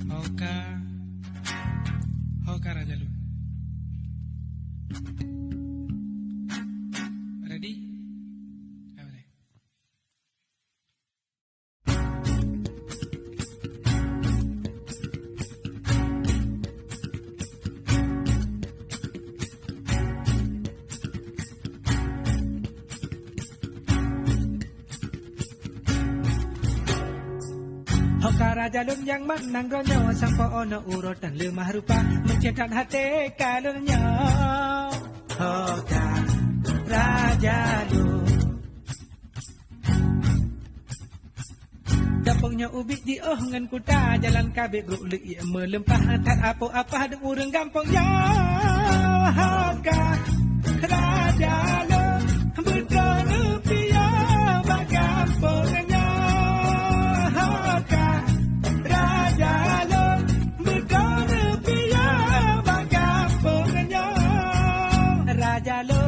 Hoka, Hoka Raja Lu. Ready? Boleh. Hoka Raja Lun yang menang ronyo sampo ono urutan lemah rupa mencetak hati kalunnya. Hoka Raja Lun Kampungnya ubik di ngan kuta jalan kabeh berulek ia melempah antar apa-apa deng urang kampungnya. Hoka Raja Lun bertemu pia bagampungnya. Hoka Raja Lun bertemu pia bagampungnya. Raja Lun